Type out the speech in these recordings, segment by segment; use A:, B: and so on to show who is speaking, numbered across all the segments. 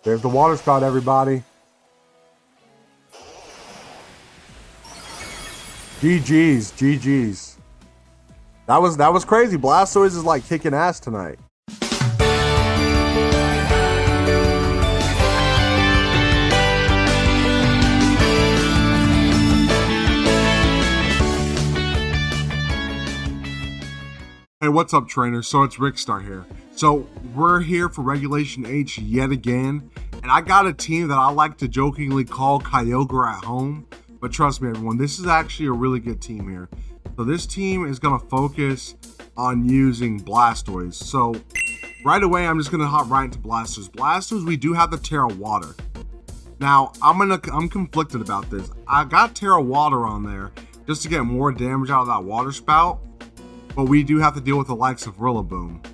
A: There's the Water Spout, everybody. GG's, GG's. That was crazy. Blastoise is like kicking ass tonight. Hey, what's up, trainers? So it's Rickstar here. So we're here for Regulation H yet again, and I got a team that I like to jokingly call Kyogre at home. But trust me, everyone, this is actually a really good team here. So this team is going to focus on using Blastoise. So right away, I'm just going to hop right into Blastoise. Blastoise, we do have the Terra Water. Now, I'm conflicted about this. I got Terra Water on there just to get more damage out of that Water Spout, but we do have to deal with the likes of Rillaboom.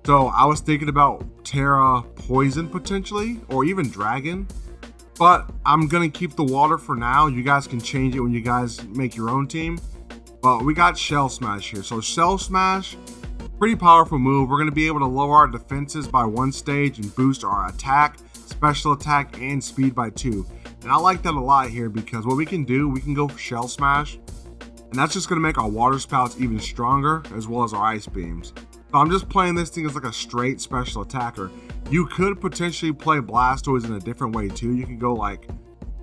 A: So I was thinking about Terra Poison potentially, or even Dragon. But I'm going to keep the water for now. You guys can change it when you guys make your own team. But we got Shell Smash here. So Shell Smash, pretty powerful move. We're going to be able to lower our defenses by 1 stage and boost our attack, special attack, and speed by 2. And I like that a lot here because what we can do, we can go for Shell Smash. And that's just going to make our Water Spouts even stronger, as well as our Ice Beams. So I'm just playing this thing as like a straight special attacker. You could potentially play Blastoise in a different way too. You could go like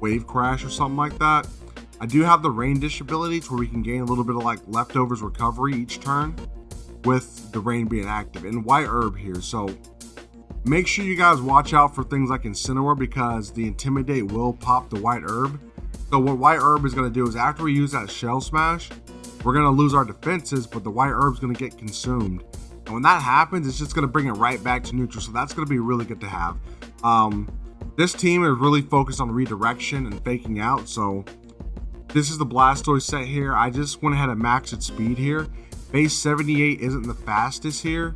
A: Wave Crash or something like that. I do have the Rain Dish ability to where we can gain a little bit of like leftovers recovery each turn with the rain being active. And White Herb here. So make sure you guys watch out for things like Incineroar because the Intimidate will pop the White Herb. So what White Herb is going to do is after we use that Shell Smash, we're going to lose our defenses, but the White Herb is going to get consumed. And when that happens, it's just going to bring it right back to neutral. So that's going to be really good to have. This team is really focused on redirection and faking out. So this is the Blastoise set here. I just went ahead and maxed its speed here. Base 78 isn't the fastest here,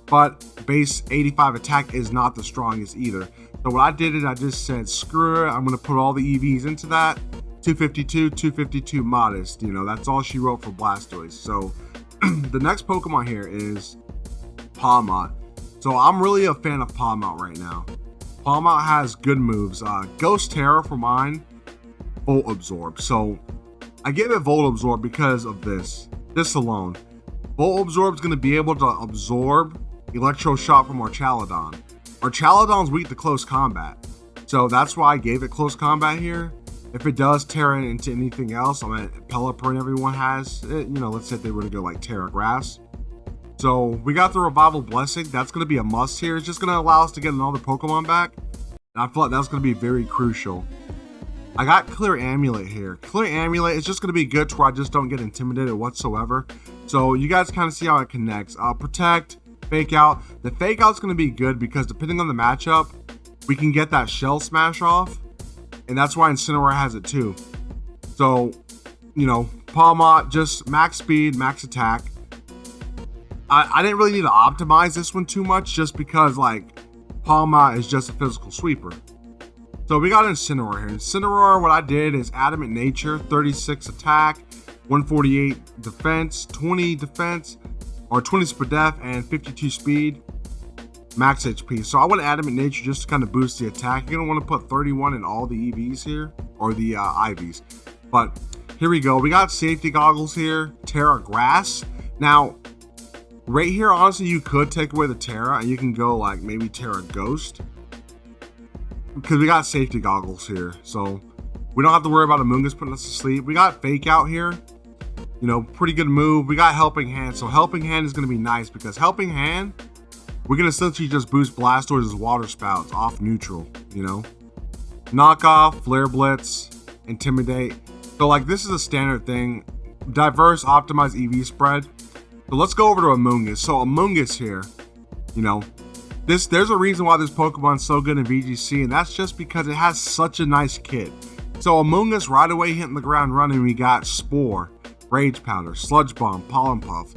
A: but base 85 attack is not the strongest either. So what I did is I just said, screw it. I'm going to put all the EVs into that. 252, 252 modest. You know, that's all she wrote for Blastoise. So the next Pokemon here is Pawmot. So I'm really a fan of Pawmot right now. Pawmot has good moves. Ghost Terror for mine, Volt Absorb. So I give it Volt Absorb because of this alone. Volt Absorb is going to be able to absorb Electro Shot from Archaludon. Archaludon's weak to close combat, so that's why I gave it close combat here. If it does tear into anything else, I mean, Pelipper and everyone has it, you know, let's say if they were to go like Terra Grass. So we got the Revival Blessing. That's going to be a must here. It's just going to allow us to get another Pokemon back. And I feel like that's going to be very crucial. I got Clear Amulet here. Clear Amulet is just going to be good to where I just don't get intimidated whatsoever. So you guys kind of see how it connects. Protect, Fake Out. The Fake Out is going to be good because depending on the matchup, we can get that Shell Smash off. And that's why Incineroar has it too. So, you know, Pawmot, just max speed, max attack. I didn't really need to optimize this one too much just because, like, Pawmot is just a physical sweeper. So we got Incineroar here. Incineroar, what I did is Adamant Nature, 36 attack, 148 defense, 20 defense, or 20 speed def, and 52 speed, max HP. So I went Adamant Nature just to kind of boost the attack. You're going to want to put 31 in all the EVs here, or the IVs. But here we go. We got Safety Goggles here, Terra Grass. Now, right here, honestly, you could take away the Terra, and you can go like maybe Terra Ghost. Because we got Safety Goggles here, so we don't have to worry about Amoonguss putting us to sleep. We got Fake Out here, you know, pretty good move. We got Helping Hand, so Helping Hand is going to be nice because Helping Hand, we're going to essentially just boost Blastoise's Water Spouts off neutral, you know. Knock Off, Flare Blitz, Intimidate. So like this is a standard thing. Diverse, optimized EV spread. So let's go over to Amoonguss. So Amoonguss here, you know, there's a reason why this Pokemon's so good in VGC, and that's just because it has such a nice kit. So Amoonguss right away hitting the ground running, we got Spore, Rage Powder, Sludge Bomb, Pollen Puff.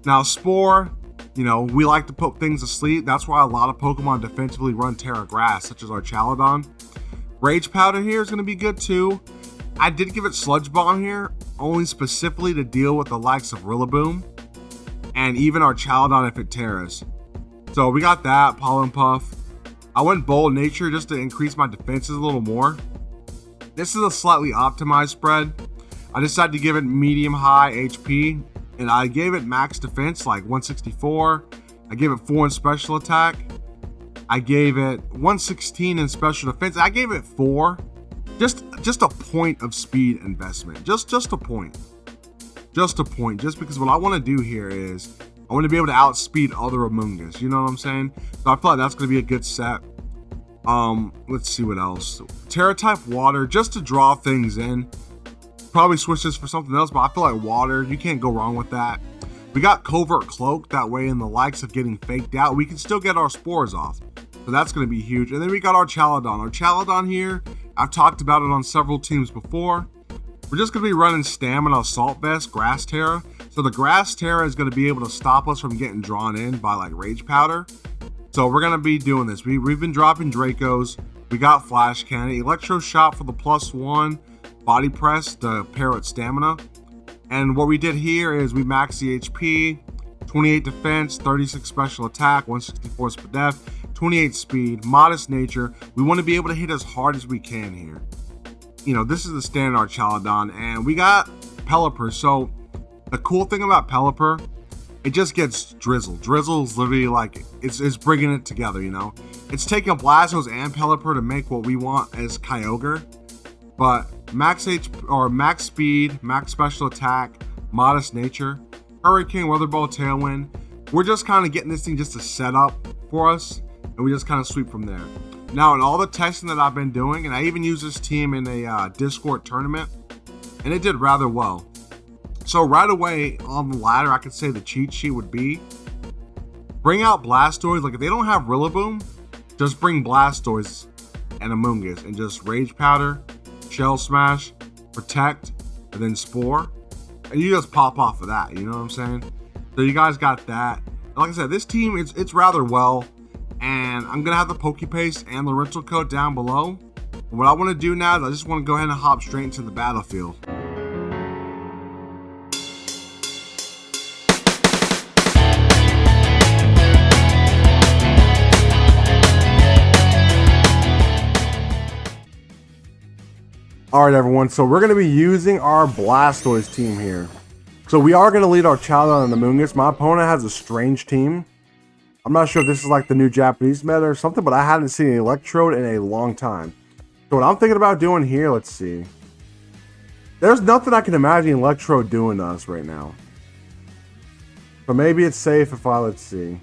A: Now Spore, you know, we like to put things to sleep. That's why a lot of Pokemon defensively run Terra Grass, such as Archaludon. Rage Powder here is going to be good too. I did give it Sludge Bomb here, only specifically to deal with the likes of Rillaboom and even Archaludon if it tears. So we got that, Pollen Puff. I went Bold Nature just to increase my defenses a little more. This is a slightly optimized spread. I decided to give it medium-high HP, and I gave it max defense, like 164. I gave it 4 in special attack. I gave it 116 in special defense. I gave it 4. Just a point of speed investment. Just a point. Just a point. Just because what I want to do here is I want to be able to outspeed other Amoonguss. You know what I'm saying? So I feel like that's going to be a good set. Let's see what else. Terra type water, just to draw things in. Probably switch this for something else, but I feel like water, you can't go wrong with that. We got Covert Cloak, that way in the likes of getting faked out, we can still get our spores off. So that's going to be huge. And then we got our Archaludon. Our Archaludon here, I've talked about it on several teams before. We're just going to be running Stamina, Assault Vest, Grass Terra. So the Grass Terra is going to be able to stop us from getting drawn in by like Rage Powder. So we're going to be doing this. We've been dropping Dracos. We got Flash Cannon, Electro Shot for the +1. Body Press to pair with Stamina. And what we did here is we maxed the HP, 28 defense, 36 special attack, 164 speed def, 28 speed, modest nature. We want to be able to hit as hard as we can here. You know, this is the standard Archaludon, and we got Pelipper. So the cool thing about Pelipper, it just gets Drizzle. Drizzle is literally like, it's bringing it together, you know. It's taking Blastoise and Pelipper to make what we want as Kyogre. But max speed, max special attack, modest nature, Hurricane, Weather Ball, Tailwind. We're just kind of getting this thing just to set up for us, and we just kind of sweep from there. Now, in all the testing that I've been doing, and I even used this team in a Discord tournament, and it did rather well. So right away on the ladder, I could say the cheat sheet would be bring out Blastoise. Like if they don't have Rillaboom, just bring Blastoise and Amoonguss and just Rage Powder, Shell Smash, Protect, and then Spore, and you just pop off of that. You know what I'm saying? So you guys got that. Like I said, this team it's rather well, and I'm gonna have the Pokepaste and the rental code down below. But what I want to do now is I just want to go ahead and hop straight into the battlefield. Alright everyone, so we're going to be using our Blastoise team here. So we are going to lead our Archaludon and Amoonguss. My opponent has a strange team. I'm not sure if this is like the new Japanese meta or something, but I haven't seen an Electrode in a long time. So what I'm thinking about doing here, let's see. There's nothing I can imagine Electrode doing to us right now. So maybe it's safe if I, let's see.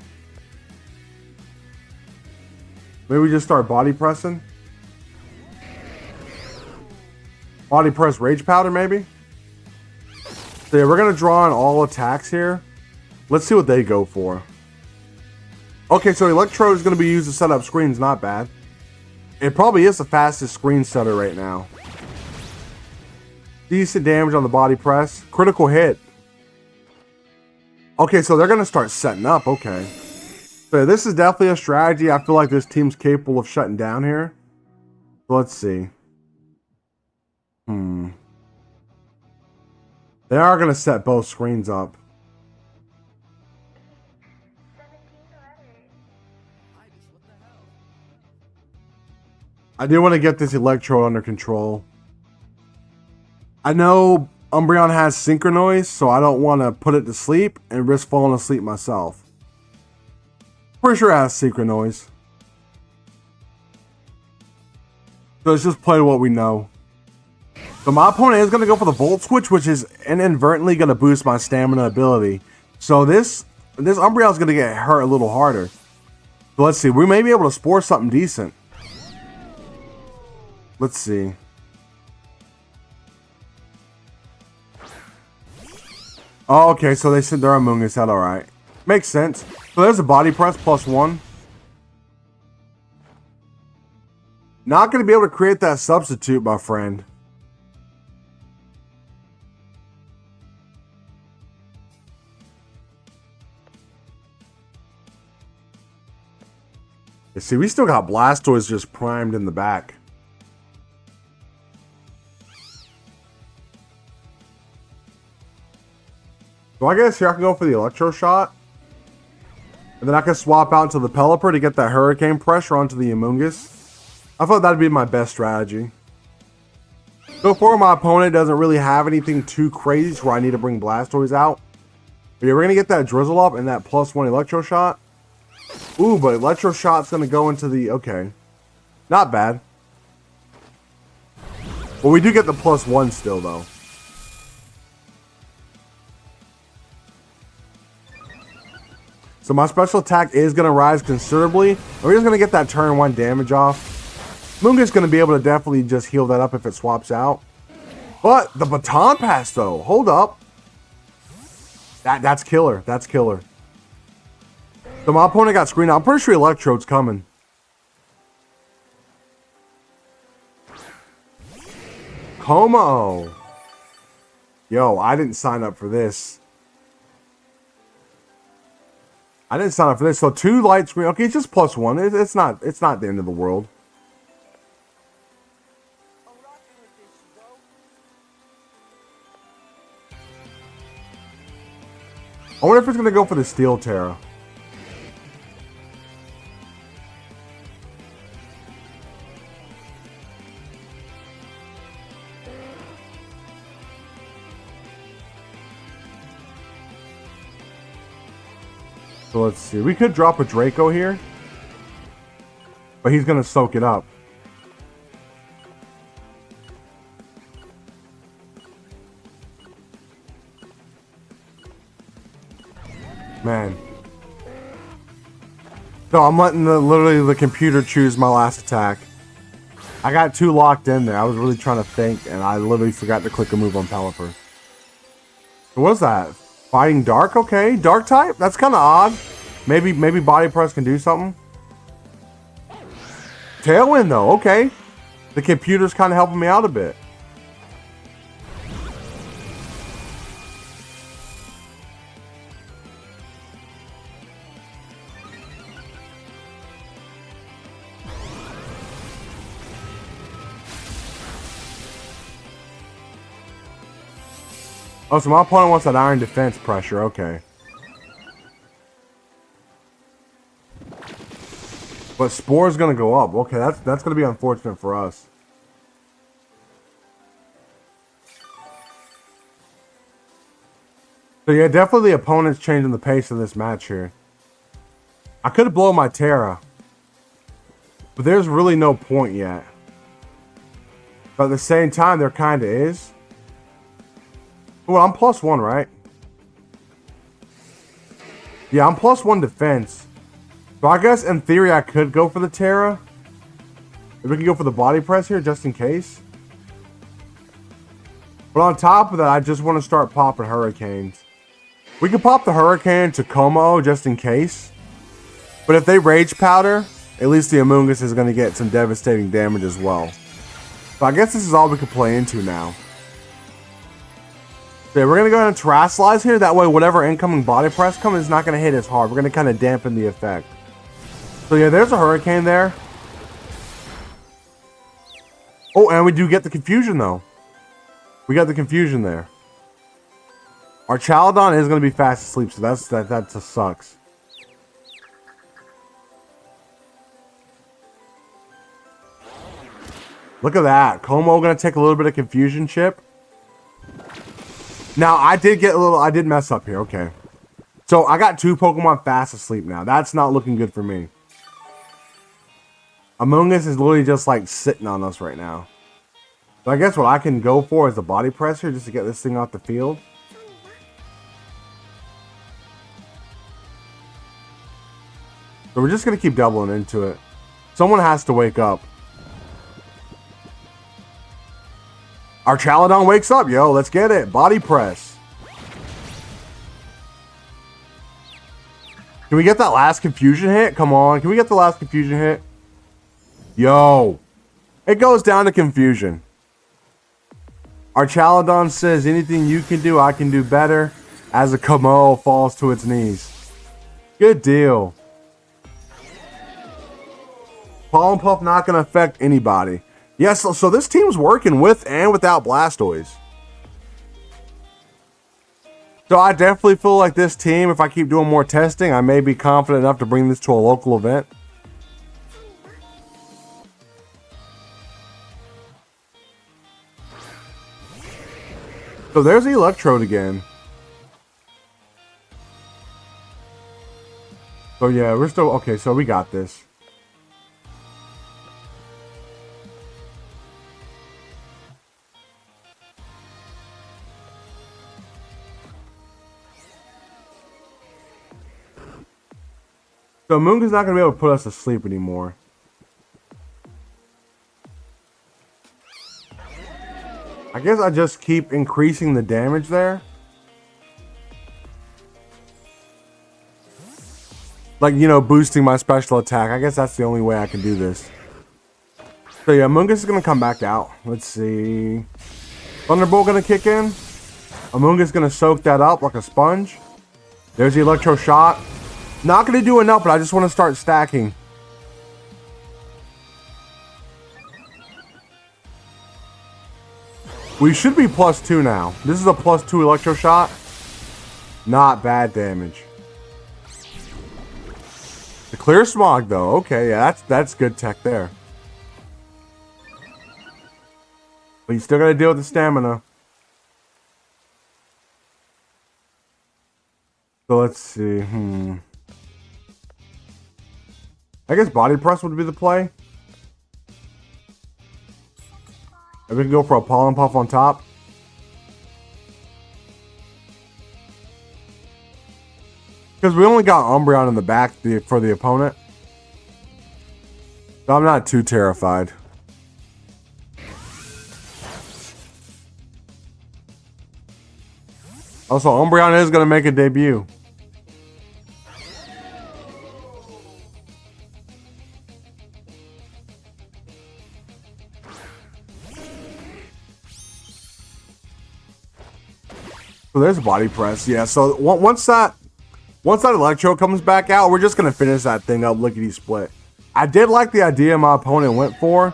A: Maybe we just start body pressing. Body Press Rage Powder, maybe? So yeah, we're going to draw on all attacks here. Let's see what they go for. Okay, so Electrode is going to be used to set up screens, not bad. It probably is the fastest screen setter right now. Decent damage on the Body Press. Critical hit. Okay, so they're going to start setting up, okay. So yeah, this is definitely a strategy. I feel like this team's capable of shutting down here. So let's see. They are going to set both screens up. I do want to get this Electrode under control. I know Umbreon has Synchronoise, so I don't want to put it to sleep and risk falling asleep myself. Pretty sure it has Synchronoise. So let's just play what we know. So my opponent is going to go for the Volt Switch, which is inadvertently going to boost my stamina ability. So this Umbreon is going to get hurt a little harder. So let's see. We may be able to spore something decent. Let's see. Oh, okay, so they said they're Amoonguss out. Alright. Makes sense. So there's a Body Press +1. Not going to be able to create that substitute, my friend. You see, we still got Blastoise just primed in the back. So I guess here I can go for the Electro Shot. And then I can swap out to the Pelipper to get that hurricane pressure onto the Amoonguss. I thought that'd be my best strategy. So far, my opponent doesn't really have anything too crazy where I need to bring Blastoise out. But yeah, we're going to get that Drizzle up and that +1 Electro Shot. Ooh, but Electro Shot's going to go into the... Okay. Not bad. But we do get the +1 still, though. So my special attack is going to rise considerably. We're just going to get that turn 1 damage off. Amoonguss is going to be able to definitely just heal that up if it swaps out. But the baton pass, though. Hold up. That's killer. That's killer. So my opponent got screened out. I'm pretty sure Electrode's coming. Como. Yo, I didn't sign up for this. I didn't sign up for this. So 2 light screen. Okay, it's just +1. It's not the end of the world. I wonder if it's going to go for the Steel Terra. So let's see. We could drop a Draco here. But he's going to soak it up. Man. No, I'm letting literally the computer choose my last attack. I got 2 locked in there. I was really trying to think, and I literally forgot to click a move on Pelipper. What is that? Fighting Dark? Okay. Dark type? That's kind of odd. Maybe Body Press can do something. Tailwind, though. Okay. The computer's kind of helping me out a bit. Oh, so my opponent wants that Iron Defense pressure. Okay. But Spore's going to go up. Okay, that's going to be unfortunate for us. So yeah, definitely the opponent's changing the pace of this match here. I could have blown my Terra. But there's really no point yet. But at the same time, there kind of is. Well, I'm +1, right? Yeah, I'm +1 defense. So I guess in theory I could go for the Terra. If we can go for the Body Press here just in case. But on top of that, I just want to start popping Hurricanes. We can pop the Hurricane to Como just in case. But if they Rage Powder, at least the Amoonguss is going to get some devastating damage as well. So I guess this is all we can play into now. Okay, we're going to go ahead and Terrasilize here. That way, whatever incoming Body Press comes is not going to hit as hard. We're going to kind of dampen the effect. So yeah, there's a Hurricane there. Oh, and we do get the Confusion, though. We got the Confusion there. Archaludon is going to be fast asleep, so that just sucks. Look at that. Como going to take a little bit of Confusion chip. Now, I did mess up here. Okay. So, I got 2 Pokemon fast asleep now. That's not looking good for me. Amoonguss is literally just like sitting on us right now. So, I guess what I can go for is the Body Press here just to get this thing off the field. So, we're just going to keep doubling into it. Someone has to wake up. Archaludon wakes up, yo. Let's get it. Body Press. Can we get that last Confusion hit? Come on. Can we get the last Confusion hit? Yo. It goes down to Confusion. Archaludon says, anything you can do, I can do better. As a Como falls to its knees. Good deal. Pollen Puff not going to affect anybody. Yes, so this team's working with and without Blastoise. So I definitely feel like this team, if I keep doing more testing, I may be confident enough to bring this to a local event. So there's the Electrode again. So yeah, we're still okay. So we got this. So Amoonguss is not going to be able to put us to sleep anymore. I guess I just keep increasing the damage there. Like, you know, boosting my special attack. I guess that's the only way I can do this. So yeah, Amoonguss is going to come back out. Let's see. Thunderbolt going to kick in. Amoonguss is going to soak that up like a sponge. There's the Electro Shot. Not going to do enough, but I just want to start stacking. We should be +2 now. This is a +2 Electro Shot. Not bad damage. The Clear Smog, though. Okay, yeah, that's good tech there. But you still got to deal with the stamina. So let's see. I guess Body Press would be the play. And we can go for a Pollen Puff on top. Because we only got Umbreon in the back for the opponent. So I'm not too terrified. Also, Umbreon is going to make a debut. So there's Body Press. Yeah, so once that Electro comes back out, we're just going to finish that thing up lickety split. I did like the idea my opponent went for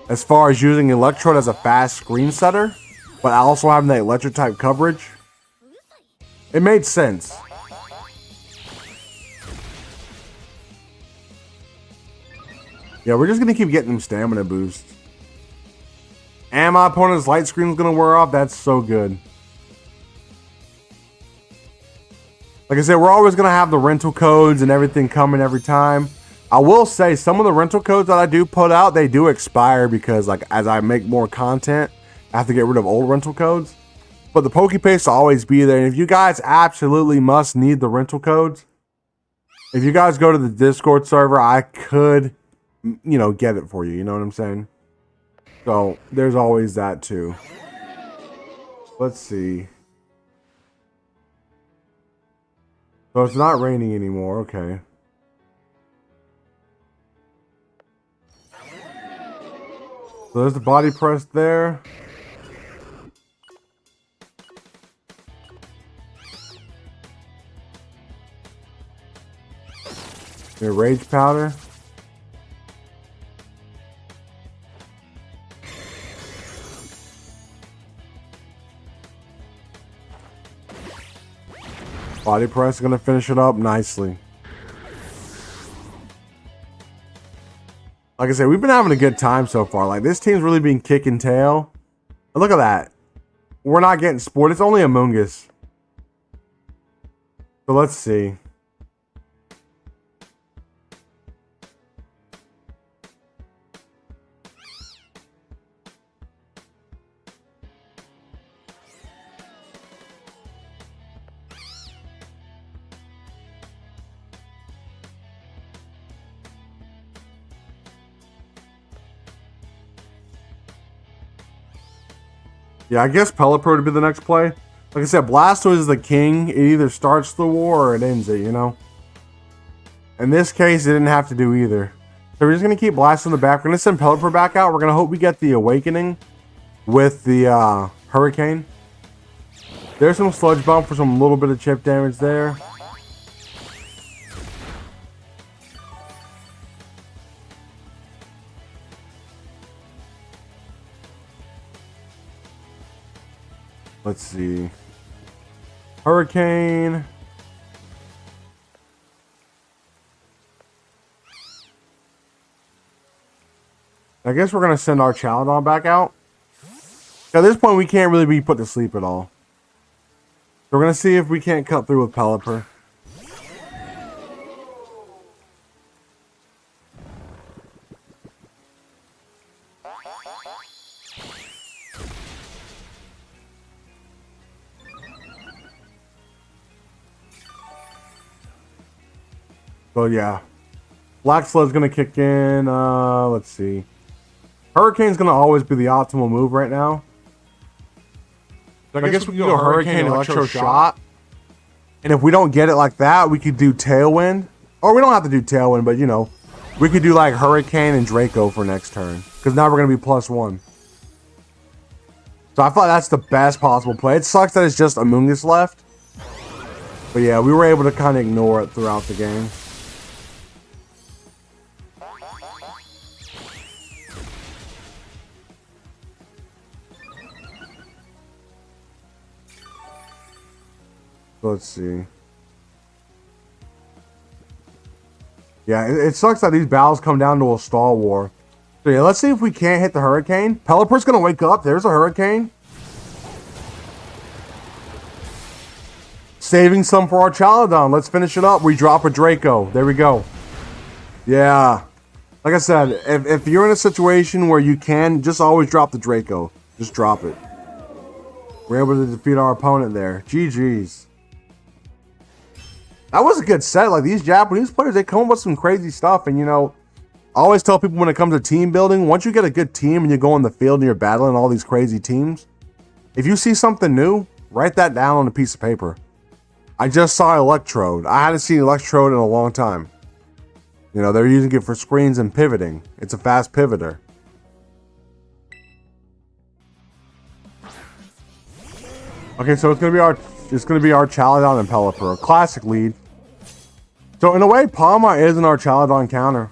A: as far as using Electrode as a fast screen setter, but also having that electric type coverage. It made sense. Yeah, we're just going to keep getting them stamina boosts. And my opponent's light screen is going to wear off. That's so good. Like I said, we're always going to have the rental codes and everything coming every time. I will say some of the rental codes that I do put out, they do expire because like as I make more content, I have to get rid of old rental codes. But the Pokepaste will always be there. And if you guys absolutely must need the rental codes, if you guys go to the Discord server, I could, you know, get it for you. You know what I'm saying? So there's always that too. Let's see. So it's not raining anymore. Okay. So there's the Body Press there. The Rage Powder. Body Press is going to finish it up nicely. Like I said, we've been having a good time so far. Like, this team's really been kicking tail. And look at that. We're not getting spoiled. It's only Amoonguss. So let's see. Yeah, I guess Pelipper would be the next play. Like I said, Blastoise is the king. It either starts the war or it ends it, you know? In this case, it didn't have to do either. So we're just going to keep Blastoise in the back. We're going to send Pelipper back out. We're going to hope we get the Awakening with the Hurricane. There's some Sludge Bomb for some little bit of chip damage there. Let's see. Hurricane. I guess we're going to send our Archaludon back out. At this point, we can't really be put to sleep at all. So we're going to see if we can't cut through with Pelipper. So yeah. Black Sled's going to kick in. Let's see. Hurricane's going to always be the optimal move right now. So I guess we can do a Hurricane Electro Shot. And if we don't get it like that, we could do Tailwind. Or we don't have to do Tailwind, but you know, we could do like Hurricane and Draco for next turn. Because now we're going to be +1. So I thought that's the best possible play. It sucks that it's just Amoonguss left. But yeah, we were able to kind of ignore it throughout the game. Let's see. Yeah, it sucks that these battles come down to a stall war. So yeah, let's see if we can't hit the Hurricane. Pelipper's gonna wake up. There's a Hurricane. Saving some for our Archaludon. Let's finish it up. We drop a Draco. There we go. Yeah. Like I said, if you're in a situation where you can, just always drop the Draco. Just drop it. We're able to defeat our opponent there. GG's. That was a good set. Like, these Japanese players, they come up with some crazy stuff. And, you know, I always tell people when it comes to team building, once you get a good team and you go in the field and you're battling all these crazy teams, if you see something new, write that down on a piece of paper. I just saw Electrode. I hadn't seen Electrode in a long time. You know, they're using it for screens and pivoting. It's a fast pivoter. Okay, so it's gonna be our Archaludon and Pelipper, a classic lead. So in a way, Pawmot is an Archaludon counter.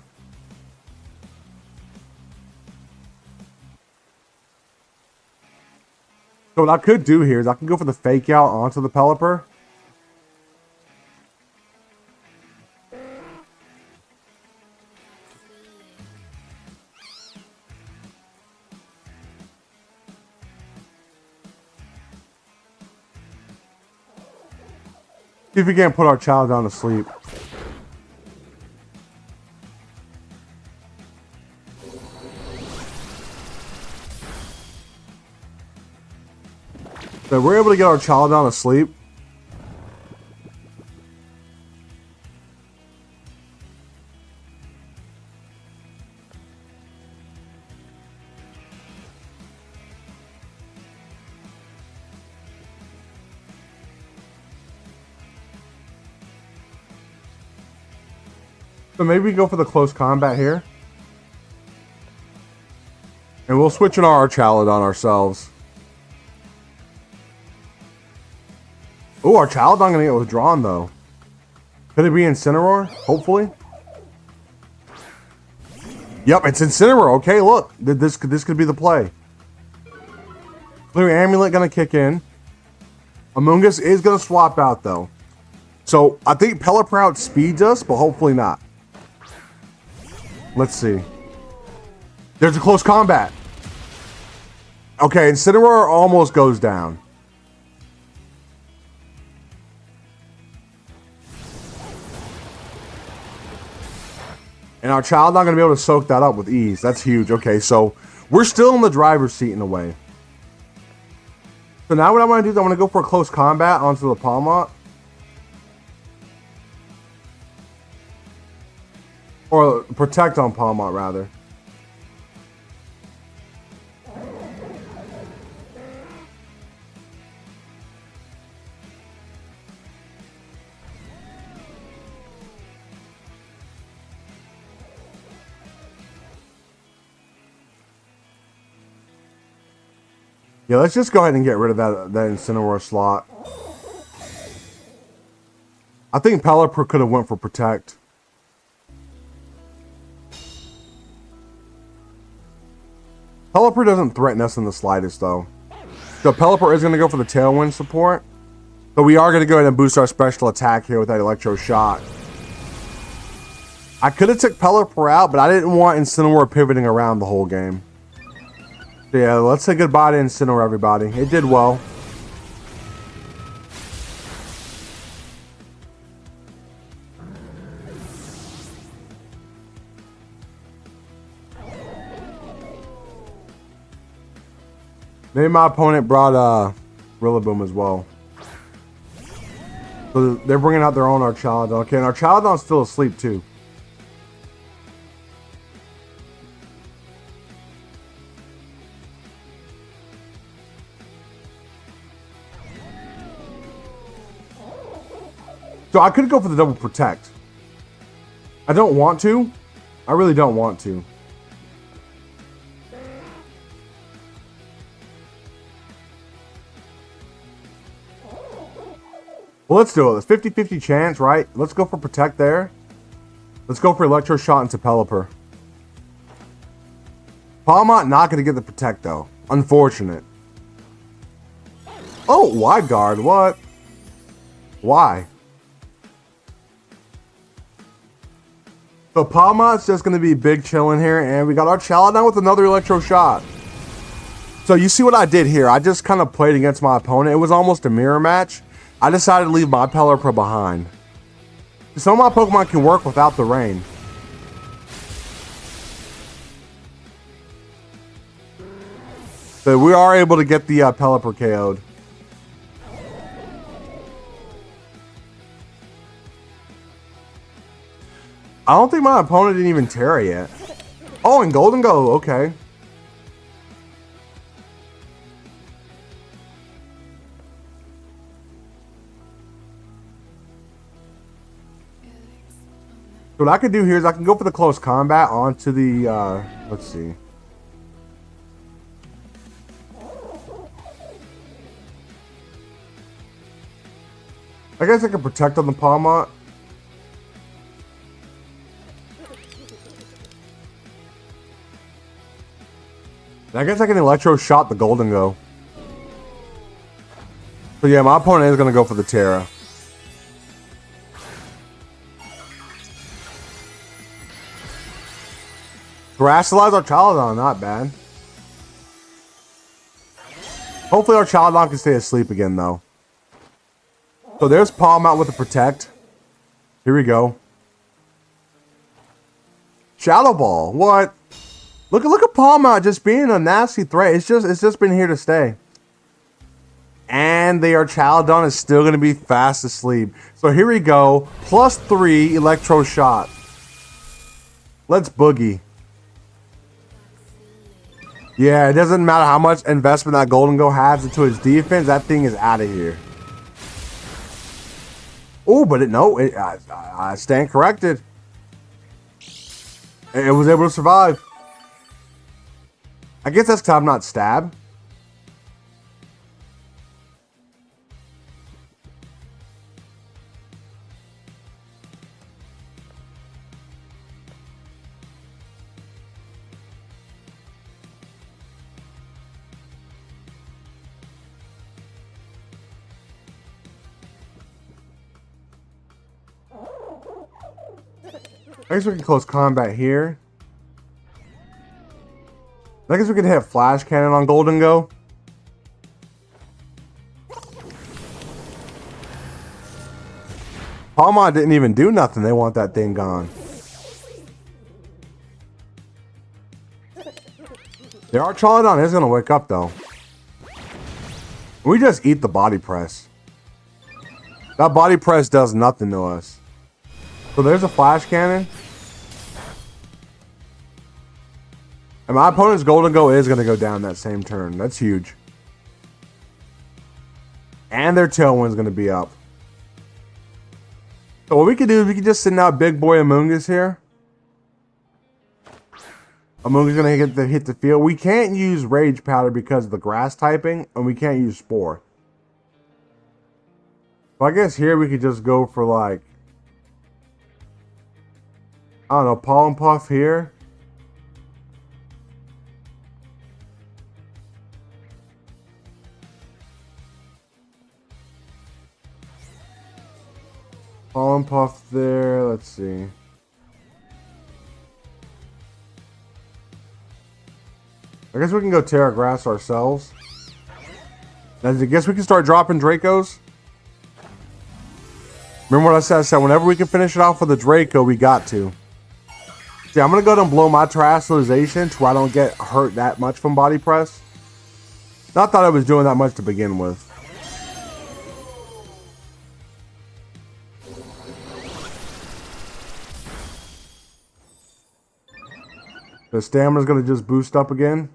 A: So what I could do here is I can go for the fake out onto the Pelipper. See if we can't put our Archaludon to sleep. So we're able to get our Archaludon to sleep. So maybe we go for the close combat here. And we'll switch in our Archaludon ourselves. Oh, Archaludon gonna get withdrawn though. Could it be Incineroar? Hopefully. Yep, it's Incineroar. Okay, look. This could be the play. Clear Amulet gonna kick in. Amoonguss is gonna swap out though. So I think Pelipper outspeeds us, but hopefully not. Let's see. There's a close combat. Okay, Incineroar almost goes down. And our Archaludon not going to be able to soak that up with ease. That's huge. Okay, so we're still in the driver's seat in a way. So now what I'm going to do is I'm going to go for a close combat onto the Pawmot. Or protect on Pawmot, rather. Yeah, let's just go ahead and get rid of that Incineroar slot. I think Pelipper could have went for Protect. Pelipper doesn't threaten us in the slightest, though. So Pelipper is going to go for the Tailwind support. So we are going to go ahead and boost our special attack here with that Electro Shot. I could have took Pelipper out, but I didn't want Incineroar pivoting around the whole game. So yeah, let's say goodbye to Incineroar, everybody. It did well. Maybe my opponent brought Rillaboom as well. So they're bringing out their own Archaludon. Okay, and Archaludon's still asleep too. So I could go for the double protect. I don't want to. I really don't want to. Well, let's do it. It's 50-50 chance, right? Let's go for protect there. Let's go for Electro Shot into Pelipper. Pawmot not going to get the protect, though. Unfortunate. Oh, wide guard. What? Why? So Pawmot's just going to be big chilling here. And we got our Archaludon with another Electro Shot. So you see what I did here? I just kind of played against my opponent. It was almost a mirror match. I decided to leave my Pelipper behind. Some of my Pokemon can work without the rain. So we are able to get the Pelipper KO'd. I don't think my opponent didn't even Terra yet. Oh, and Golden Go, okay. So what I can do here is I can go for the close combat onto the, let's see. I guess I can protect on the Pawmot. I guess I can Electro Shot the Golden Go. So yeah, my opponent is going to go for the Terra. Terrasilize Archaludon, not bad. Hopefully Archaludon can stay asleep again, though. So there's Pawmot with the Protect. Here we go. Shadow Ball, what? Look at Pawmot just being a nasty threat. It's just been here to stay. And the Archaludon is still going to be fast asleep. So here we go. +3 Electro Shot. Let's boogie. Yeah, it doesn't matter how much investment that Golden Go has into its defense. That thing is out of here. Oh, but I stand corrected. It was able to survive. I guess that's because I'm not stabbed. I guess we can close combat here. I guess we could hit Flash Cannon on Golden Go. Pawmot didn't even do nothing. They want that thing gone. The Archaludon is going to wake up, though. We just eat the body press. That body press does nothing to us. So there's a Flash Cannon. And my opponent's Golden Go is going to go down that same turn. That's huge. And their Tailwind's going to be up. So what we can do is we can just send out Big Boy Amoonguss here. Amoonguss is going to hit the field. We can't use Rage Powder because of the grass typing. And we can't use Spore. So I guess here we could just go for like, I don't know, Pollen Puff here. Pollen Puff there. Let's see. I guess we can go Terra Grass ourselves. I guess we can start dropping Dracos. Remember what I said? I said whenever we can finish it off with a Draco, we got to. See, I'm going to go ahead and blow my Terastallization to where I don't get hurt that much from Body Press. Not that I was doing that much to begin with. The stamina's going to just boost up again.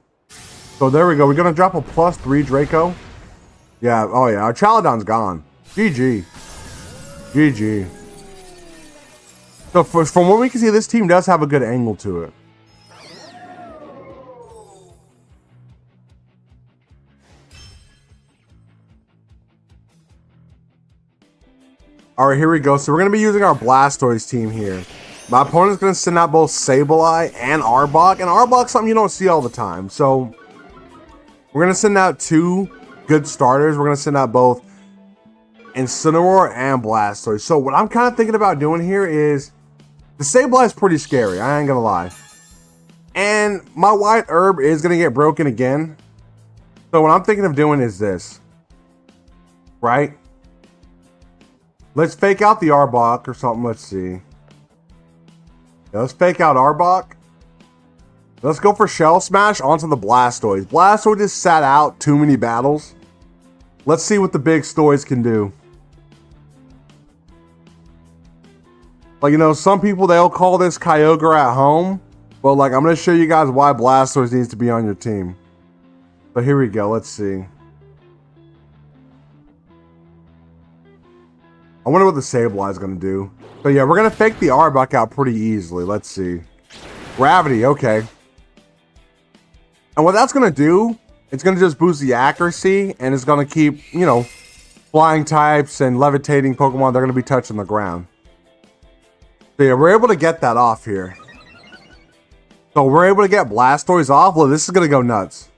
A: So there we go. We're going to drop a +3 Draco. Yeah, oh yeah, our Archaludon's gone. GG. GG. So from what we can see, this team does have a good angle to it. Alright, here we go. So we're going to be using our Blastoise team here. My opponent's going to send out both Sableye and Arbok. And Arbok's something you don't see all the time. So we're going to send out 2 good starters. We're going to send out both Incineroar and Blastoise. So what I'm kind of thinking about doing here is the Sableye is pretty scary. I ain't going to lie. And my White Herb is going to get broken again. So what I'm thinking of doing is this. Right? Let's fake out the Arbok or something. Let's see. Yeah, let's fake out Arbok. Let's go for Shell Smash onto the Blastoise. Blastoise just sat out too many battles. Let's see what the big Stoise can do. Like, you know, some people, they'll call this Kyogre at home. But, like, I'm going to show you guys why Blastoise needs to be on your team. But here we go. Let's see. I wonder what the Sableye is going to do. But, yeah, we're going to fake the Arbok out pretty easily. Let's see. Gravity. Okay. And what that's going to do, it's going to just boost the accuracy. And it's going to keep, you know, flying types and levitating Pokemon. They're going to be touching the ground. So, yeah, we're able to get that off here. So, we're able to get Blastoise off. Well, this is going to go nuts.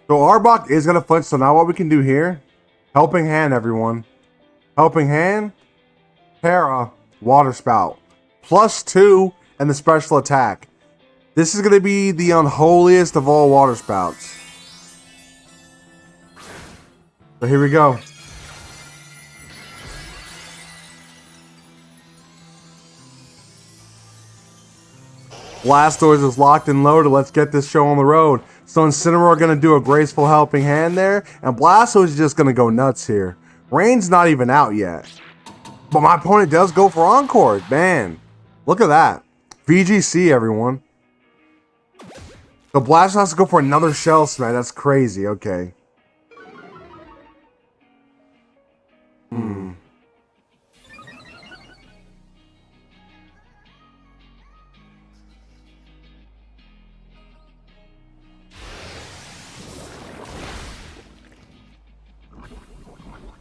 A: So, Arbok is going to flinch. So, now what we can do here, Helping Hand, everyone. Helping Hand, Terra, Water Spout. +2 and the special attack. This is going to be the unholiest of all Water Spouts. So, here we go. Blastoise is locked and loaded. Let's get this show on the road. So Incineroar going to do a graceful Helping Hand there. And Blastoise is just going to go nuts here. Rain's not even out yet. But my opponent does go for Encore. Man, look at that. VGC, everyone. The Blastoise has to go for another Shell Smash. That's crazy. Okay.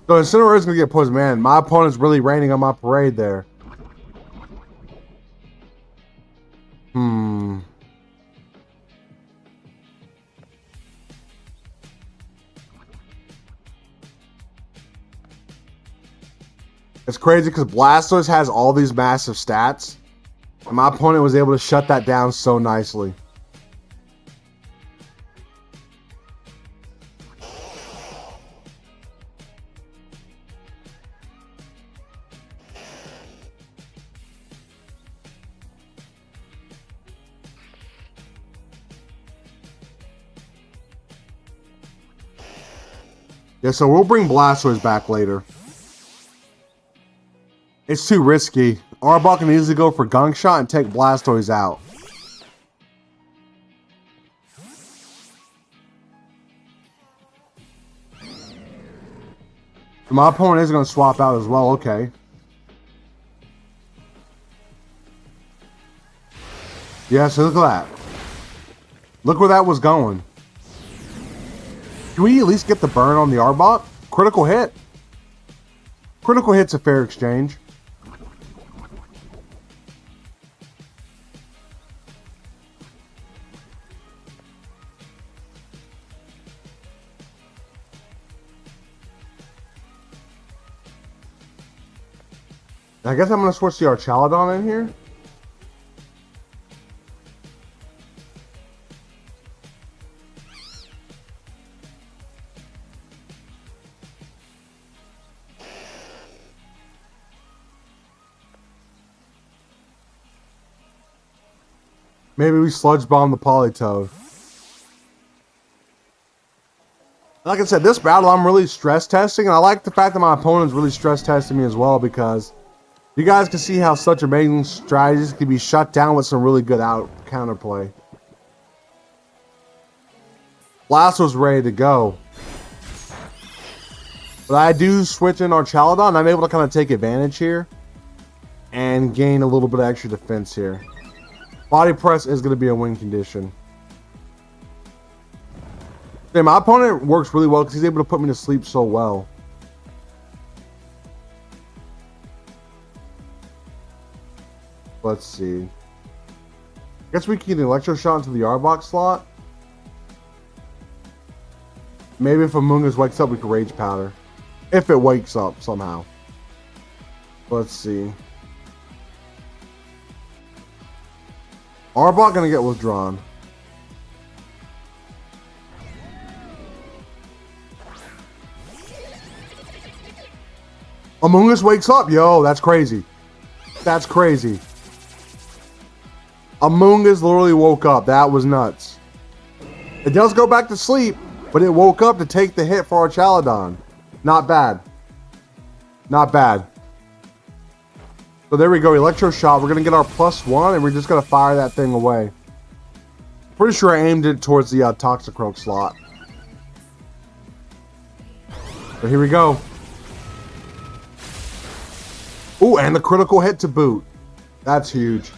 A: So Incineroar is going to get pushed. Man, my opponent's really raining on my parade there. It's crazy because Blastoise has all these massive stats. And my opponent was able to shut that down so nicely. Yeah, so we'll bring Blastoise back later. It's too risky. Arbok can easily go for Gunk Shot and take Blastoise out. My opponent is going to swap out as well. Okay. Yeah, so look at that. Look where that was going. Can we at least get the burn on the Arbok? Critical hit. Critical hit's a fair exchange. I guess I'm going to switch the Archaludon in here. Maybe we Sludge Bomb the Politoed. Like I said, this battle I'm really stress testing, and I like the fact that my opponent's really stress testing me as well, because you guys can see how such amazing strategies can be shut down with some really good counterplay. Blastoise ready to go. But I do switch in Archaludon, and I'm able to kind of take advantage here and gain a little bit of extra defense here. Body press is going to be a win condition. Yeah, my opponent works really well because he's able to put me to sleep so well. Let's see. I guess we can Electro Shot into the Arbok slot. Maybe if Amoonguss wakes up, we can Rage Powder. If it wakes up somehow. Let's see. Arbok gonna get withdrawn. Amoonguss wakes up. Yo, that's crazy. That's crazy. Amoonguss literally woke up. That was nuts. It does go back to sleep, but it woke up to take the hit for Archaludon. Not bad. Not bad. So there we go, Electro Shot. We're going to get our +1, and we're just going to fire that thing away. Pretty sure I aimed it towards the Toxicroak slot. But here we go. Ooh, and the critical hit to boot. That's huge.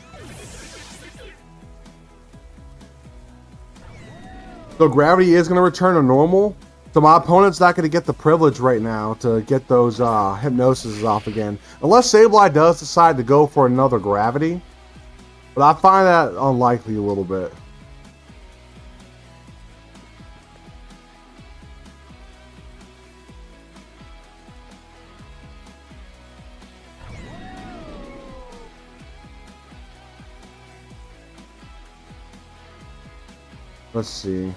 A: So gravity is going to return to normal. So my opponent's not going to get the privilege right now to get those hypnosises off again. Unless Sableye does decide to go for another gravity. But I find that unlikely a little bit. Let's see.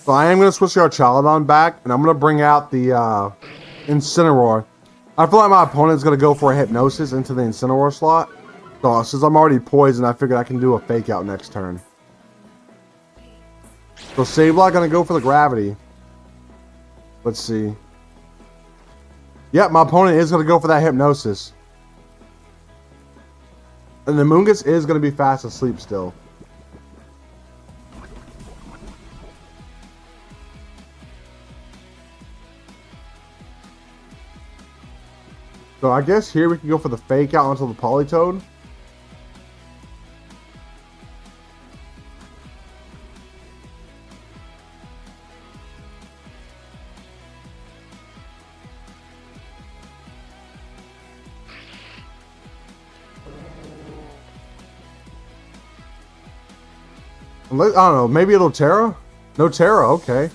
A: So I am going to switch the Archaludon back, and I'm going to bring out the Incineroar. I feel like my opponent's going to go for a Hypnosis into the Incineroar slot. So since I'm already poisoned, I figured I can do a Fake Out next turn. So Sableye going to go for the Gravity. Let's see. Yep, my opponent is going to go for that Hypnosis. And the Amoonguss is going to be fast asleep still. So I guess here we can go for the Fake Out onto the Politoed. I don't know, maybe it'll Terra? No Terra, okay.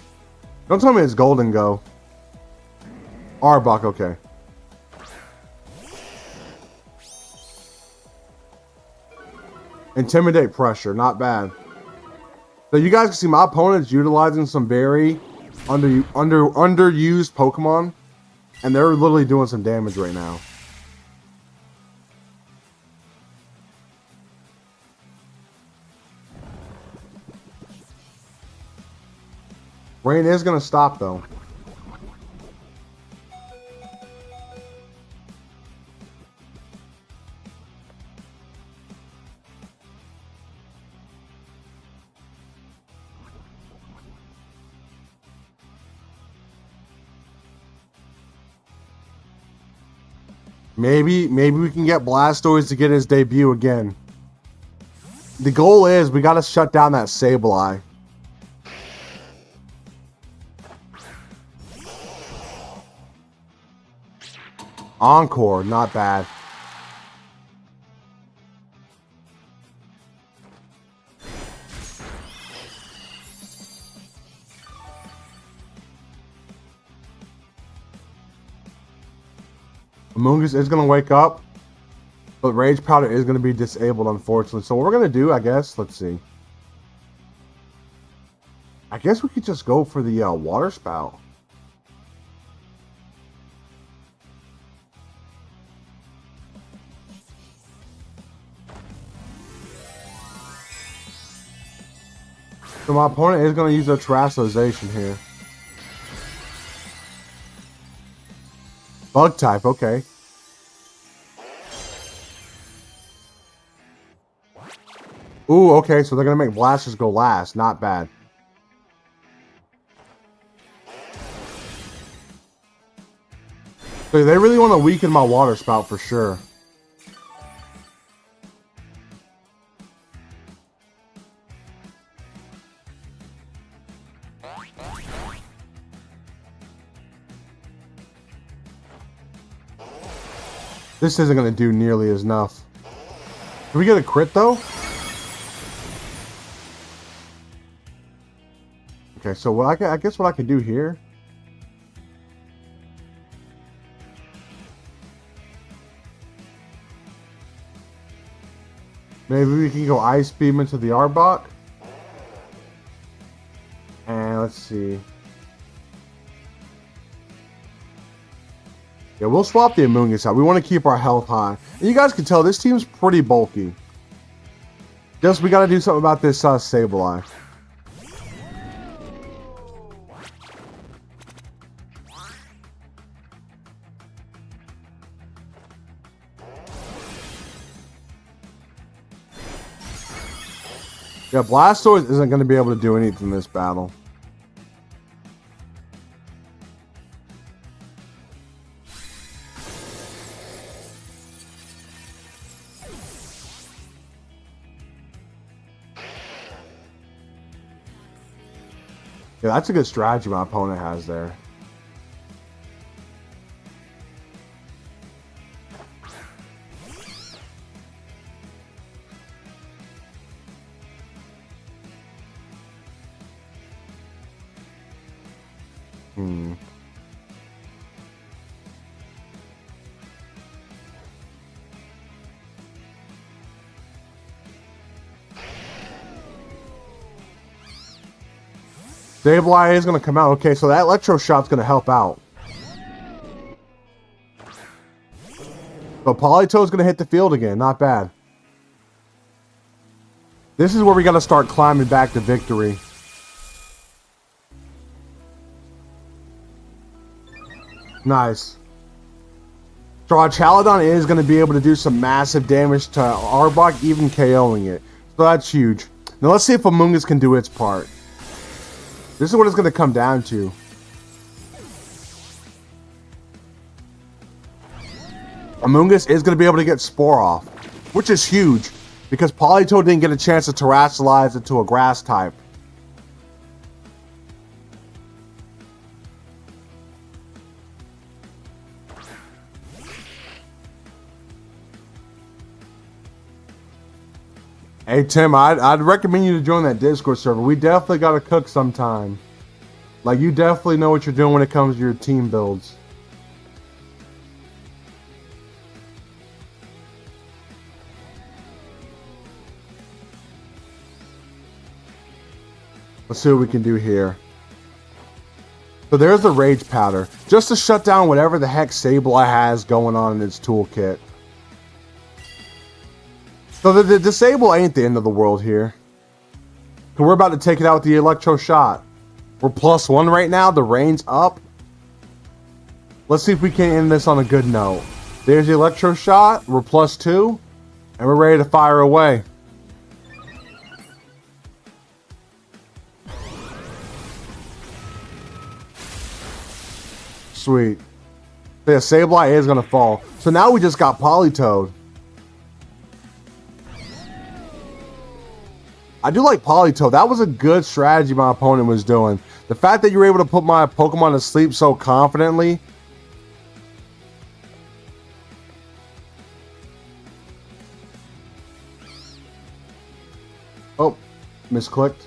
A: Don't tell me it's Golden Go. Arbok, okay. Intimidate Pressure, not bad. So you guys can see my opponent's utilizing some very underused Pokemon, and they're literally doing some damage right now. Rain is going to stop though. Maybe we can get Blastoise to get his debut again. The goal is we got to shut down that Sableye. Encore, not bad. Amoonguss is going to wake up. But Rage Powder is going to be disabled, unfortunately. So what we're going to do, I guess, let's see. I guess we could just go for the Water Spout. So my opponent is going to use a Terastallization here. Bug type, okay. Ooh, okay, so they're going to make Blastoise go last. Not bad. So they really want to weaken my Water Spout for sure. This isn't going to do nearly as enough. Did we get a crit though? Okay, so what I guess what I can do here. Maybe we can go Ice Beam into the Arbok. And let's see. Yeah, we'll swap the Amoonguss out. We want to keep our health high. And you guys can tell this team's pretty bulky. Just we got to do something about this Sableye. Yeah, Blastoise isn't going to be able to do anything in this battle. Yeah, that's a good strategy my opponent has there. Sableye is going to come out. Okay, so that Electro Shot's going to help out. So Politoed's going to hit the field again. Not bad. This is where we got to start climbing back to victory. Nice. So Archaludon is going to be able to do some massive damage to Arbok, even KOing it. So that's huge. Now let's see if Amoonguss can do its part. This is what it's going to come down to. Amoonguss is going to be able to get Spore off, which is huge, because Politoed didn't get a chance to Terastallize into a grass type. Hey Tim, I'd recommend you to join that Discord server. We definitely got to cook sometime. Like, you definitely know what you're doing when it comes to your team builds. Let's see what we can do here. So there's the Rage Powder, just to shut down whatever the heck Sableye has going on in its toolkit. So the Disable ain't the end of the world here. We're about to take it out with the Electro Shot. We're +1 right now. The rain's up. Let's see if we can end this on a good note. There's the Electro Shot. We're +2. And we're ready to fire away. Sweet. Yeah, Sableye is going to fall. So now we just got Politoed. I do like Politoed. That was a good strategy my opponent was doing. The fact that you were able to put my Pokemon to sleep so confidently. Oh, misclicked.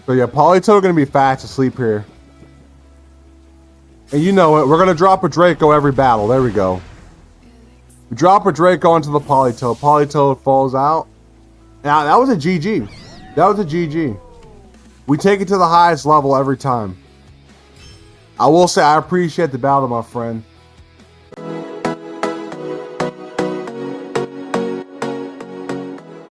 A: So yeah, Politoed gonna be fast asleep here. And you know it, we're gonna drop a Draco every battle. There we go. We drop a Draco into the Politoed. Politoed falls out. Now that was a GG. That was a GG. We take it to the highest level every time. I will say I appreciate the battle, my friend.